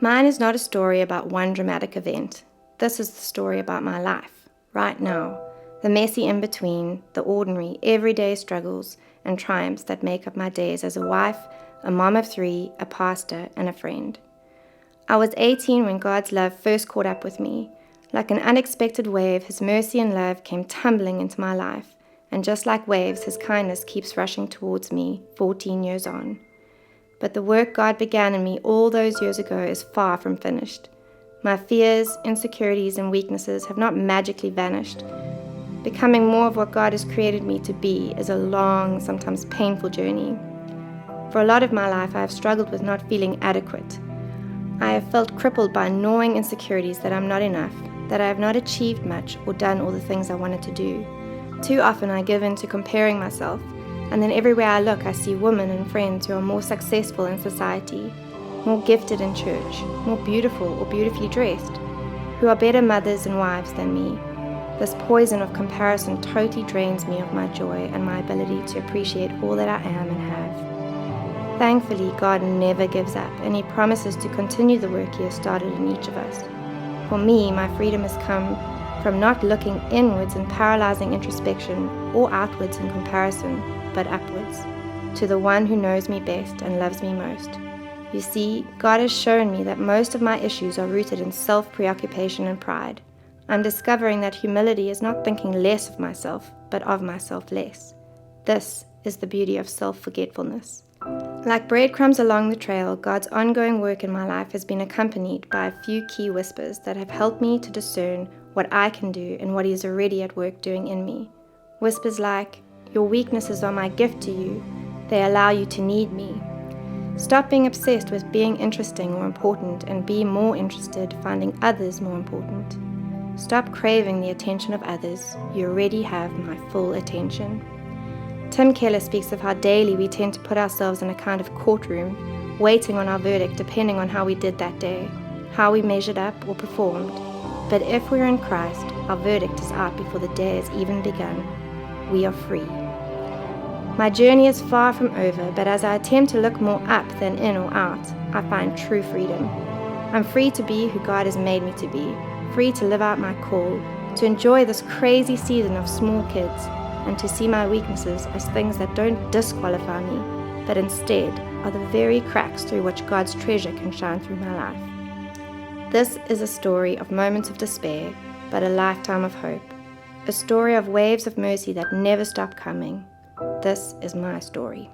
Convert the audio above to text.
Mine is not a story about one dramatic event. This is the story about my life, right now, the messy in-between, the ordinary, everyday struggles and triumphs that make up my days as a wife, a mom of 3, a pastor, and a friend. I was 18 when God's love first caught up with me. Like an unexpected wave, His mercy and love came tumbling into my life, and just like waves, His kindness keeps rushing towards me 14 years on. But the work God began in me all those years ago is far from finished. My fears, insecurities, and weaknesses have not magically vanished. Becoming more of what God has created me to be is a long, sometimes painful journey. For a lot of my life, I have struggled with not feeling adequate. I have felt crippled by gnawing insecurities that I'm not enough, that I have not achieved much or done all the things I wanted to do. Too often I give in to comparing myself, and then everywhere I look I see women and friends who are more successful in society, more gifted in church, more beautiful or beautifully dressed, who are better mothers and wives than me. This poison of comparison totally drains me of my joy and my ability to appreciate all that I am and have. Thankfully, God never gives up, and He promises to continue the work He has started in each of us. For me, my freedom has come from not looking inwards in paralyzing introspection or outwards in comparison, but upwards, to the one who knows me best and loves me most. You see, God has shown me that most of my issues are rooted in self-preoccupation and pride. I'm discovering that humility is not thinking less of myself, but of myself less. This is the beauty of self-forgetfulness. Like breadcrumbs along the trail, God's ongoing work in my life has been accompanied by a few key whispers that have helped me to discern what I can do and what He is already at work doing in me. Whispers like, "Your weaknesses are my gift to you. They allow you to need me. Stop being obsessed with being interesting or important and be more interested finding others more important. Stop craving the attention of others. You already have my full attention." Tim Keller speaks of how daily we tend to put ourselves in a kind of courtroom, waiting on our verdict depending on how we did that day, how we measured up or performed. But if we're in Christ, our verdict is out before the day has even begun. We are free. My journey is far from over, but as I attempt to look more up than in or out, I find true freedom. I'm free to be who God has made me to be, free to live out my call, to enjoy this crazy season of small kids, and to see my weaknesses as things that don't disqualify me, but instead are the very cracks through which God's treasure can shine through my life. This is a story of moments of despair, but a lifetime of hope. A story of waves of mercy that never stop coming. This is my story.